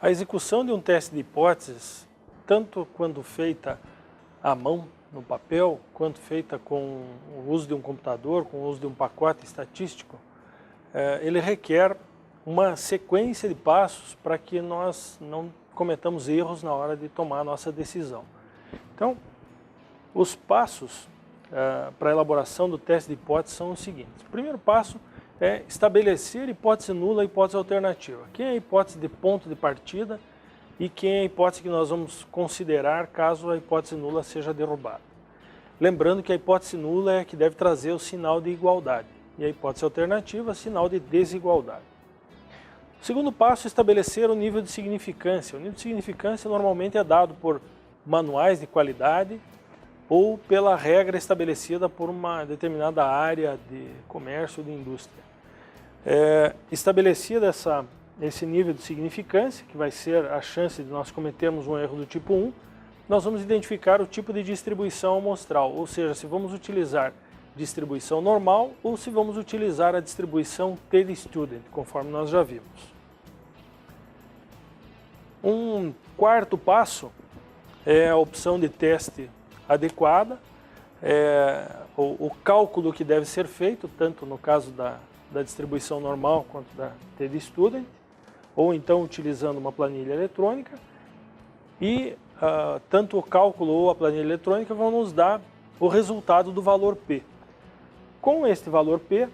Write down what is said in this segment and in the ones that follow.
A execução de um teste de hipóteses, tanto quando feita à mão, no papel, quanto feita com o uso de um computador, com o uso de um pacote estatístico, ele requer uma sequência de passos para que nós não cometamos erros na hora de tomar a nossa decisão. Então, os passos para a elaboração do teste de hipótese são os seguintes. O primeiro passo é estabelecer hipótese nula e hipótese alternativa. Quem é a hipótese de ponto de partida e quem é a hipótese que nós vamos considerar caso a hipótese nula seja derrubada. Lembrando que a hipótese nula é a que deve trazer o sinal de igualdade e a hipótese alternativa, sinal de desigualdade. O segundo passo é estabelecer o nível de significância. O nível de significância normalmente é dado por manuais de qualidade ou pela regra estabelecida por uma determinada área de comércio ou de indústria. Estabelecida esse nível de significância, que vai ser a chance de nós cometermos um erro do tipo 1, nós vamos identificar o tipo de distribuição amostral, ou seja, se vamos utilizar distribuição normal ou se vamos utilizar a distribuição t-student, conforme nós já vimos. Um quarto passo é a opção de teste adequada, o cálculo que deve ser feito, tanto no caso da distribuição normal quanto da t-student, ou então utilizando uma planilha eletrônica, e tanto o cálculo ou a planilha eletrônica vão nos dar o resultado do valor P. Com este valor P,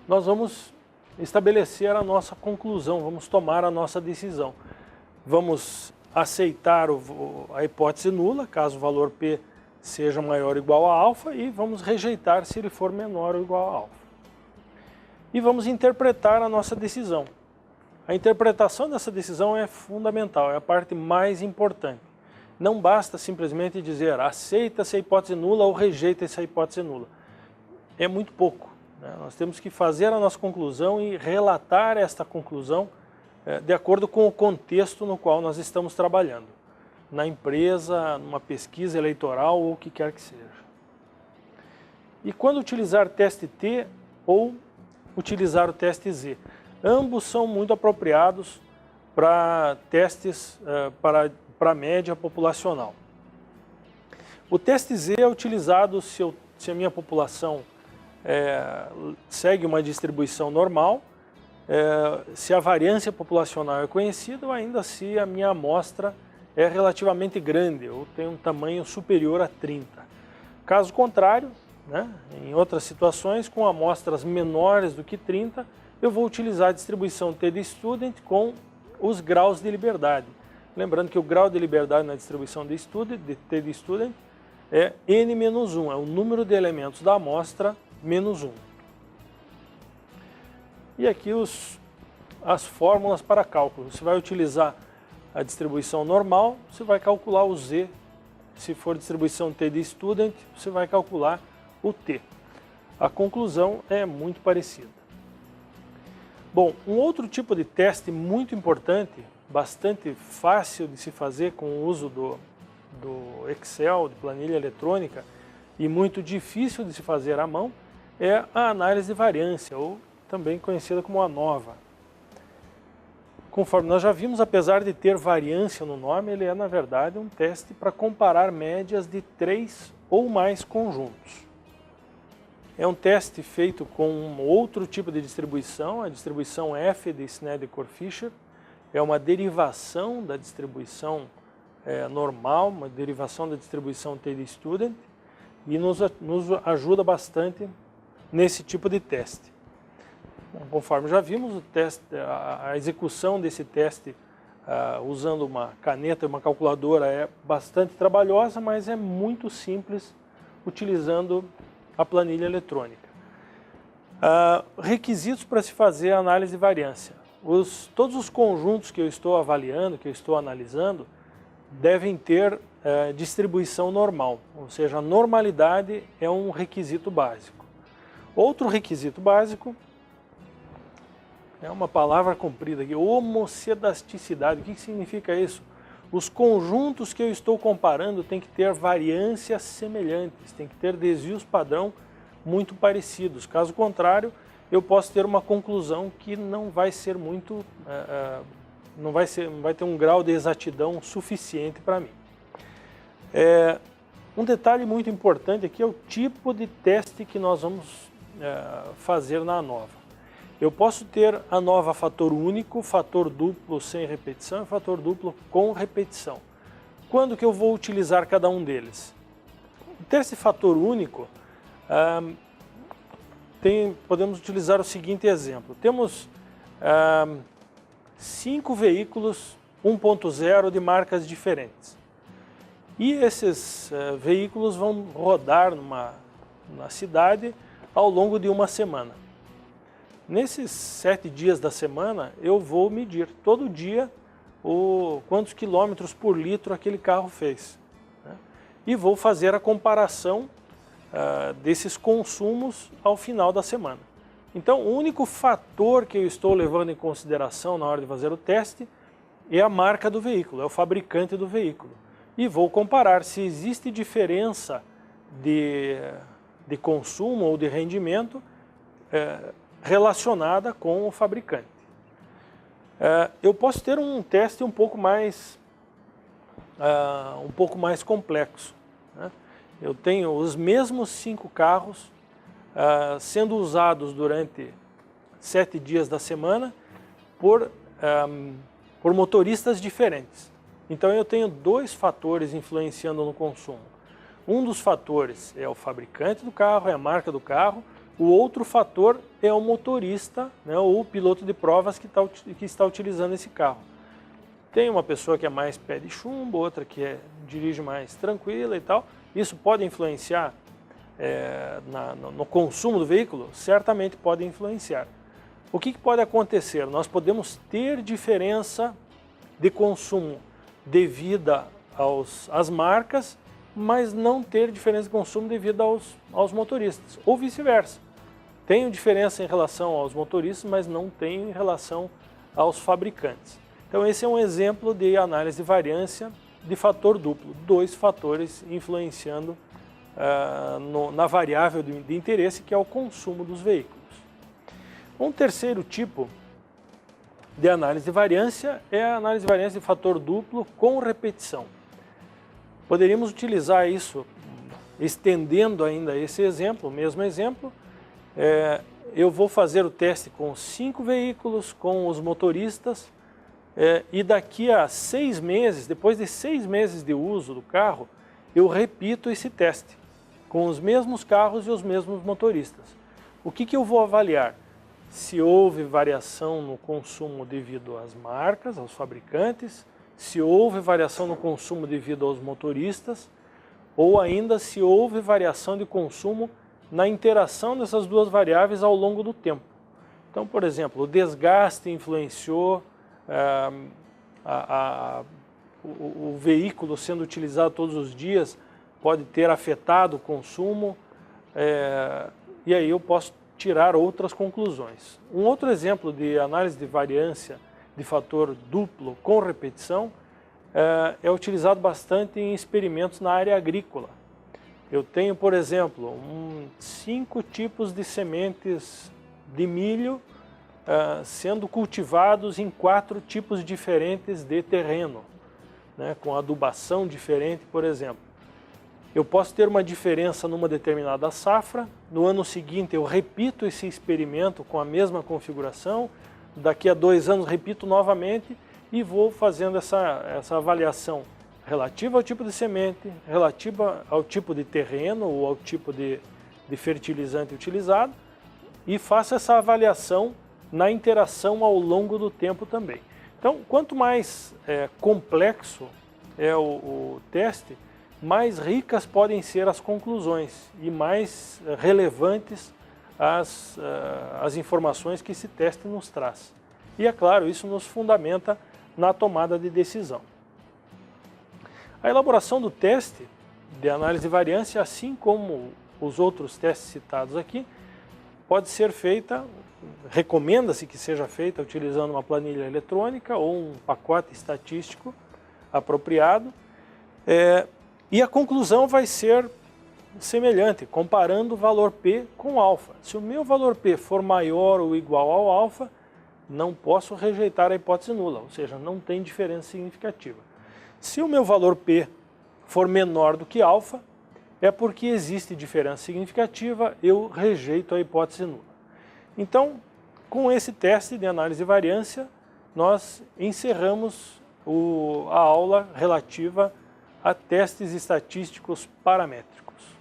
nós vamos estabelecer a nossa conclusão, vamos tomar a nossa decisão. Vamos aceitar a hipótese nula, caso o valor P seja maior ou igual a alfa, e vamos rejeitar se ele for menor ou igual a alfa. E vamos interpretar a nossa decisão. A interpretação dessa decisão é fundamental, é a parte mais importante. Não basta simplesmente dizer aceita essa hipótese nula ou rejeita essa hipótese nula. É muito pouco, né? Nós temos que fazer a nossa conclusão e relatar esta conclusão de acordo com o contexto no qual nós estamos trabalhando. Na empresa, numa pesquisa eleitoral ou o que quer que seja. E quando utilizar teste T ou utilizar o teste Z? Ambos são muito apropriados para testes para a média populacional. O teste Z é utilizado se a minha população segue uma distribuição normal, se a variância populacional é conhecida ou ainda se a minha amostra é relativamente grande ou tem um tamanho superior a 30. Caso contrário, né, em outras situações, com amostras menores do que 30, eu vou utilizar a distribuição t-student com os graus de liberdade. Lembrando que o grau de liberdade na distribuição de t-student é n-1, é o número de elementos da amostra menos 1. E aqui as fórmulas para cálculo. Você vai utilizar a distribuição normal, você vai calcular o Z. Se for distribuição t-student, você vai calcular o T. A conclusão é muito parecida. Bom, um outro tipo de teste muito importante, bastante fácil de se fazer com o uso do Excel, de planilha eletrônica, e muito difícil de se fazer à mão, é a análise de variância, ou também conhecida como ANOVA. Conforme nós já vimos, apesar de ter variância no nome, ele é, na verdade, um teste para comparar médias de 3 ou mais conjuntos. É um teste feito com um outro tipo de distribuição, a distribuição F de Sneddekor-Fisher. É uma derivação da distribuição normal, uma derivação da distribuição t-student, e nos ajuda bastante nesse tipo de teste. Bom, conforme já vimos, a execução desse teste usando uma caneta e uma calculadora é bastante trabalhosa, mas é muito simples utilizando a planilha eletrônica. Requisitos para se fazer a análise de variância. Todos os conjuntos que eu estou avaliando, que eu estou analisando, devem ter distribuição normal, ou seja, a normalidade é um requisito básico. Outro requisito básico é uma palavra comprida aqui, homocedasticidade. O que significa isso? Os conjuntos que eu estou comparando têm que ter variâncias semelhantes, têm que ter desvios padrão muito parecidos. Caso contrário, eu posso ter uma conclusão que não vai ser muito não vai ter um grau de exatidão suficiente para mim. Um detalhe muito importante aqui é o tipo de teste que nós vamos fazer na ANOVA. Eu posso ter ANOVA fator único, fator duplo sem repetição e fator duplo com repetição. Quando que eu vou utilizar cada um deles? O teste fator único, podemos utilizar o seguinte exemplo. Temos 5 veículos 1.0 de marcas diferentes. E esses veículos vão rodar na cidade ao longo de uma semana. Nesses 7 dias da semana, eu vou medir todo dia quantos quilômetros por litro aquele carro fez, né? E vou fazer a comparação desses consumos ao final da semana. Então, o único fator que eu estou levando em consideração na hora de fazer o teste é a marca do veículo, é o fabricante do veículo. E vou comparar se existe diferença de consumo ou de rendimento relacionada com o fabricante. Eu posso ter um teste um pouco mais complexo, né? Eu tenho os mesmos 5 carros sendo usados durante 7 dias da semana por motoristas diferentes. Então eu tenho 2 fatores influenciando no consumo. Um dos fatores é o fabricante do carro, é a marca do carro. O outro fator é o motorista, né, ou o piloto de provas que está utilizando esse carro. Tem uma pessoa que é mais pé de chumbo, outra que dirige mais tranquila e tal. Isso pode influenciar no consumo do veículo? Certamente pode influenciar. O que pode acontecer? Nós podemos ter diferença de consumo devido às marcas, mas não ter diferença de consumo devido aos motoristas, ou vice-versa. Tenho diferença em relação aos motoristas, mas não tenho em relação aos fabricantes. Então esse é um exemplo de análise de variância de fator duplo, 2 fatores influenciando na variável de interesse, que é o consumo dos veículos. Um terceiro tipo de análise de variância é a análise de variância de fator duplo com repetição. Poderíamos utilizar isso, estendendo ainda esse exemplo, o mesmo exemplo. Eu vou fazer o teste com 5 veículos, com os motoristas, e daqui a 6 meses, depois de 6 meses de uso do carro, eu repito esse teste com os mesmos carros e os mesmos motoristas. O que eu vou avaliar? Se houve variação no consumo devido às marcas, aos fabricantes, se houve variação no consumo devido aos motoristas, ou ainda se houve variação de consumo na interação dessas 2 variáveis ao longo do tempo. Então, por exemplo, o desgaste influenciou o veículo sendo utilizado todos os dias, pode ter afetado o consumo, e aí eu posso tirar outras conclusões. Um outro exemplo de análise de variância de fator duplo com repetição é utilizado bastante em experimentos na área agrícola. Eu tenho, por exemplo, 5 tipos de sementes de milho sendo cultivados em 4 tipos diferentes de terreno, né, com adubação diferente, por exemplo. Eu posso ter uma diferença numa determinada safra, no ano seguinte eu repito esse experimento com a mesma configuração, daqui a 2 anos repito novamente e vou fazendo essa avaliação relativa ao tipo de semente, relativa ao tipo de terreno ou ao tipo de fertilizante utilizado, e faço essa avaliação na interação ao longo do tempo também. Então, quanto mais complexo é o teste, mais ricas podem ser as conclusões e mais relevantes as informações que esse teste nos traz. E é claro, isso nos fundamenta na tomada de decisão. A elaboração do teste de análise de variância, assim como os outros testes citados aqui, pode ser feita, recomenda-se que seja feita utilizando uma planilha eletrônica ou um pacote estatístico apropriado, e a conclusão vai ser semelhante, comparando o valor P com alfa. Se o meu valor P for maior ou igual ao alfa, não posso rejeitar a hipótese nula, ou seja, não tem diferença significativa. Se o meu valor P for menor do que alfa, é porque existe diferença significativa, eu rejeito a hipótese nula. Então, com esse teste de análise de variância, nós encerramos a aula relativa a testes estatísticos paramétricos.